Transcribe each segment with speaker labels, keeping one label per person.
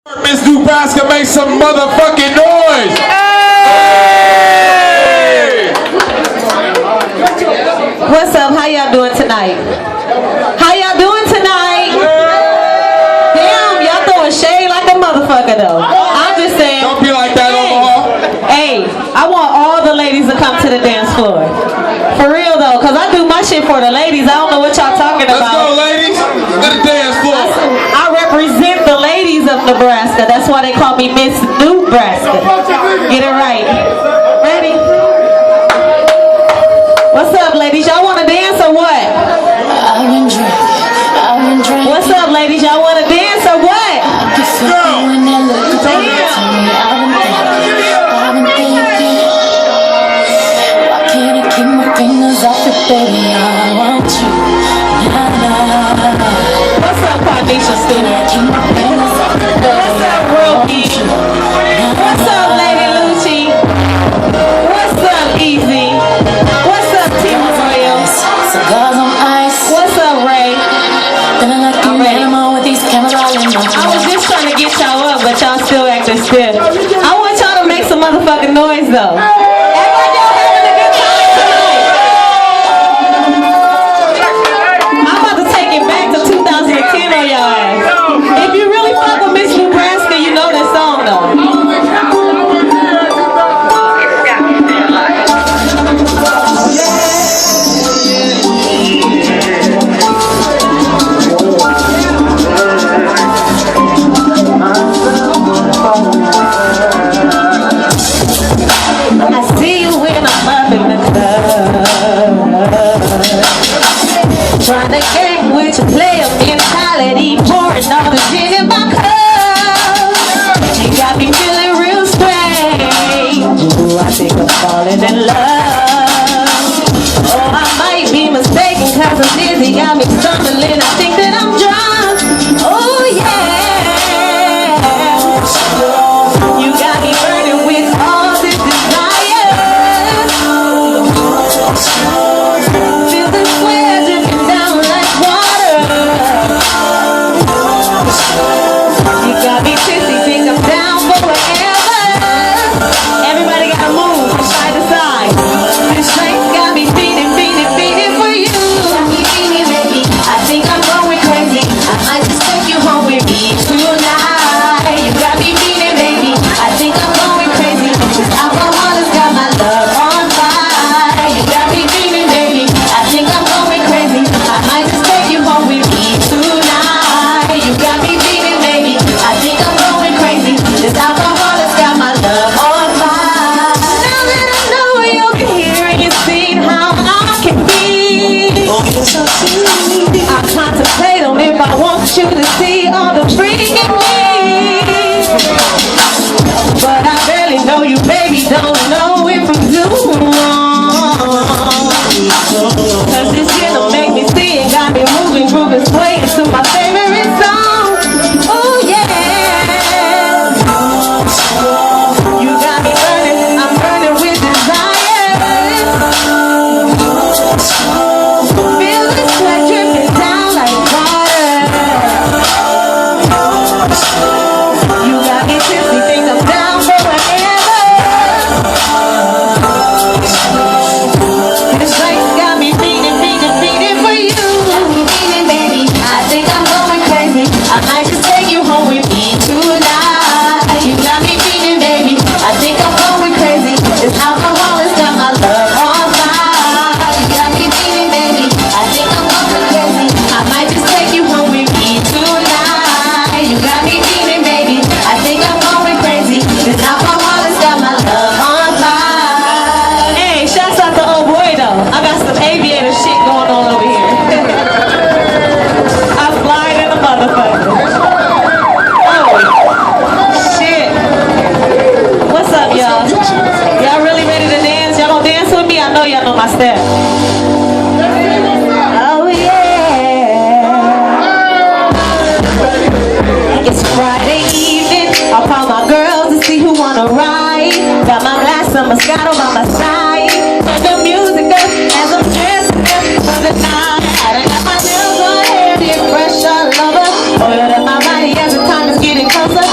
Speaker 1: Miss Nebraska, make some motherfucking noise! Hey!
Speaker 2: What's up? How y'all doing tonight? How y'all doing tonight? Damn, y'all throwing shade like a motherfucker though. I'm just saying.
Speaker 1: Don't be like that, Omaha.
Speaker 2: Hey, I want all the ladies to come to the dance floor. For real though, cause I do my shit for the ladies. I don't know what y'all talking
Speaker 1: Let's
Speaker 2: about.
Speaker 1: go, ladies. To the dance floor.
Speaker 2: I represent the ladies of Nebraska. That's why they call me Miss Nebraska. Get it right. Ready? What's up, ladies? Y'all want to dance or what? What's up, ladies? Y'all want to dance or what?
Speaker 3: Baby, I want you.
Speaker 2: What's up, Carnisha student? What's up, Brookie? What's up, Lady Lucci? What's up, Easy? What's up, Team Royal?
Speaker 3: Cigars on ice.
Speaker 2: What's up, Ray?
Speaker 3: Feeling like an animal with these cameras all in my
Speaker 2: I was just trying to get y'all up, but y'all still acting stiff. I want y'all to make some motherfucking noise, though. Act like y'all having a good time tonight. I'm about to take it back to 2010 on y'all ass. If you really fuck with Miss Nebraska, you know that song, though. I see you when I'm up in the club, trying to gang with your player mentality, pouring all the gin in my cup. You got me feeling real strange. Ooh, I think I'm falling in love. Oh, I might be mistaken, cause I'm dizzy, got me stumbling. I think that I'm drunk. Oh yeah, you got me burning with all this desire. Feel the sweat dripping down like water. You got me tipsy, think I'm down for whatever. Everybody gotta move from side to side. This drink got me feeding for you. Baby, I think I'm going crazy. I might just take you home with me tonight. You got me feeding, baby. I think I'm going crazy. This alcohol has got my love on fire. You got me feeding, baby. I think I'm going crazy. I might just take you home with me tonight. You got me feeding, baby. I think I'm going crazy. This alcohol has got my love on fire. Now that I know you can hear and you see how I can be, I contemplate on if I want you to see all the freak in me. But I barely know you, baby, don't know if I'm doing wrong. Cause this shit don't make me see it, got me moving, grooving, swaying to my favorite song. Oh yeah. You got me burning, I'm burning with desire. Feel the sweat dripping down like water. You got me tipsy, think I'm down for whatever. This drink's got me feeding for you. Feeding, baby, I think I'm going crazy. I might just take you home with me tonight. You got me feeding, baby, I think I'm going crazy. This alcohol has got my love on fire. You got me feeding, baby, I think I'm going crazy. I might just take you home with me tonight. You got me feeding, baby, I think I'm going crazy. This alcohol has got my love on fire. Hey, shouts out to old boy though. I got some aviator shit going on over here. I'm flying in a motherfucker. Oh, shit. What's up, y'all? Y'all really ready to dance? Y'all gonna dance with me? I know y'all know my step. Oh, yeah. It's Friday evening. I'll call my girls to see who wanna ride. Got my glass of Moscato by my side. Turn the music up as I'm dressing up for the night. I got my nails on, hair, fresh all over. Oil up my body as the time is getting closer.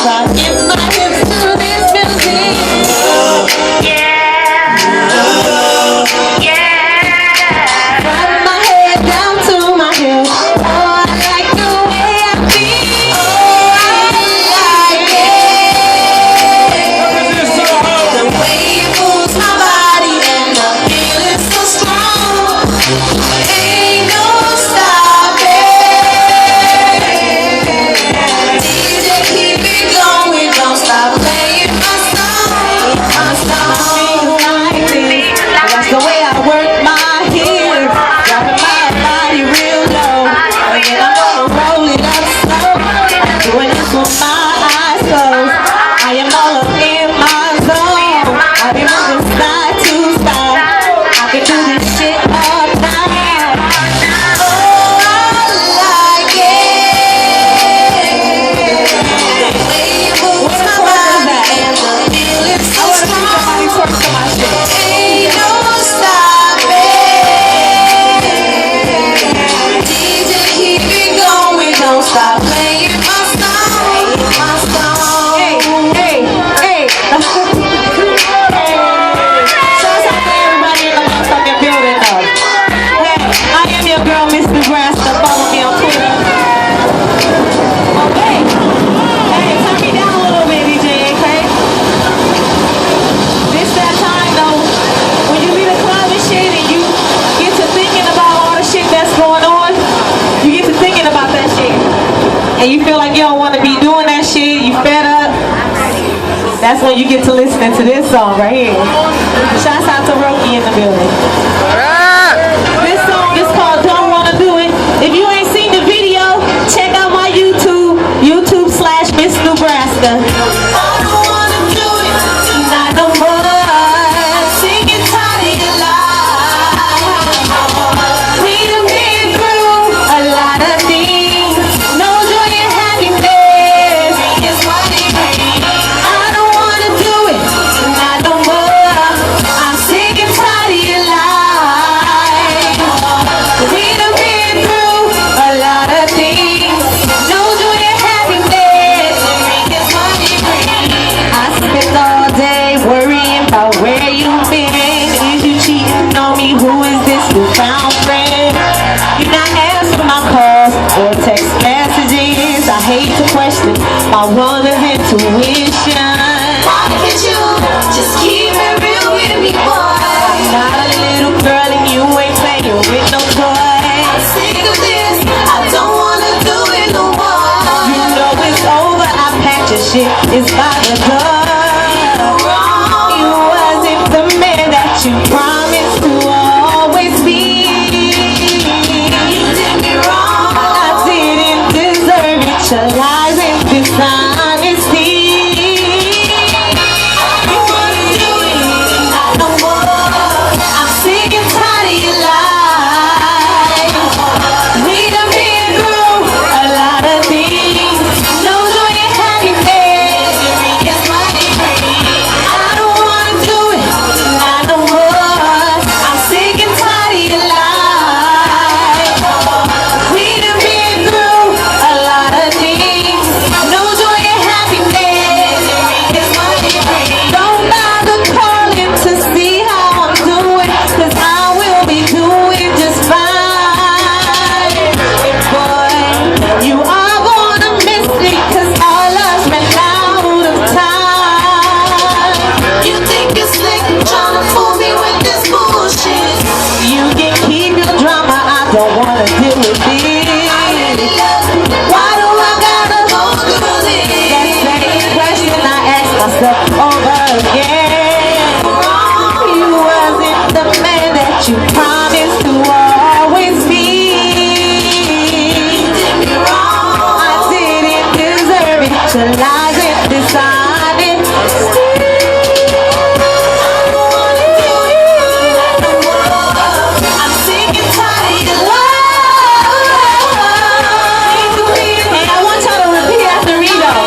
Speaker 2: Rocking my hips to this music. From my head down to my heels. Oh, I like the way I feel. Oh, I like it. The way it moves my body and the feeling's so strong. Ain't no stopping. DJ, keep it going, don't stop playing my song. My song. Like this. That's the way I work my hips, dropping my body real low, and then I'm gonna roll it up slow. Doing this with my eyes closed. I am all up in my zone. I be moving side to side. I can do this shit all night. Oh, I like it. The way it moves my body and the feeling's so strong. Ain't no stopping. DJ, keep it going, don't stop playing my song. My song. Hey, hey, hey. Shouts out to everybody in the motherfucking building though. Hey, I am your girl, Miss Nebraska. Follow me on Twitter. Okay. Hey, turn me down a little bit, DJ, okay? This that time though, when you be the club and shit and you get to thinking about all the shit that's going on, you get to thinking about that shit. And you feel like you don't want to be doing that shit, you fed up. That's when you get to listening to this song right here. Shouts out to Roki in the building. This song is called Don't Wanna Do It. If you ain't seen the video, check out my YouTube/Miss Nebraska. I don't wanna do it, not no more. I'm sick and tired of your lies. We done been through a lot of things. No joy and happiness is what it brings. I don't wanna do it, not no more. I'm sick and tired of your lies. We done been through a lot of things. No joy and happiness is what it brings. I spend all day worrying about where you've been. Is you cheating on me? Who is this newfound friend? You're not answering my calls or text messages. I hate to question my woman's intuition. Why can't you just keep it real with me, boy? I'm not a little girl and you ain't playing with no toy. I'm sick of this, I don't wanna do it no more. You know it's over, I packed your shit, it's by the door. You wasn't the man that you promised to always be. You did me wrong, I didn't deserve it. Your lies and dishonesty. You wanna do it, not no more. I'm sick and tired of your lies. We done been through a lot of things. No joy and happiness is what it brings. I don't wanna do it, not no more. I'm sick and tired of your lies. We done been through a lot of things. No joy and happiness is what it brings. Don't bother calling to see how I'm doing, 'cause I will be doing just fine. And boy, you are gonna miss it, 'cause all us ran out of time. You think it's slick tryna fool me with this bullshit? You can keep your drama, I don't wanna deal with this. Why do I gotta go through this? That same question I ask myself over again. You wasn't the man that you promised to always be. You did me wrong, I didn't deserve it. Your lies and dishonesty. I'm sick and tired of your lies. And I want y'all to repeat after me though.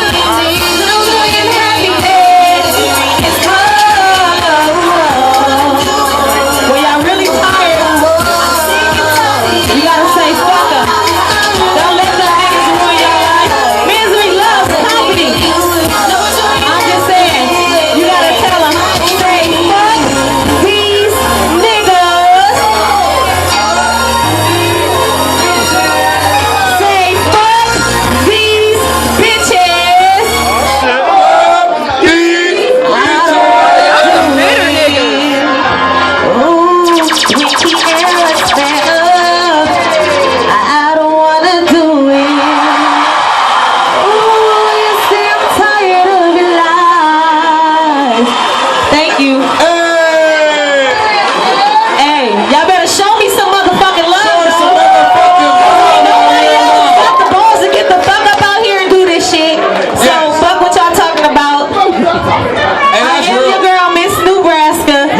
Speaker 2: No joy and happiness.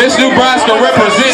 Speaker 1: Miss Nebraska represent.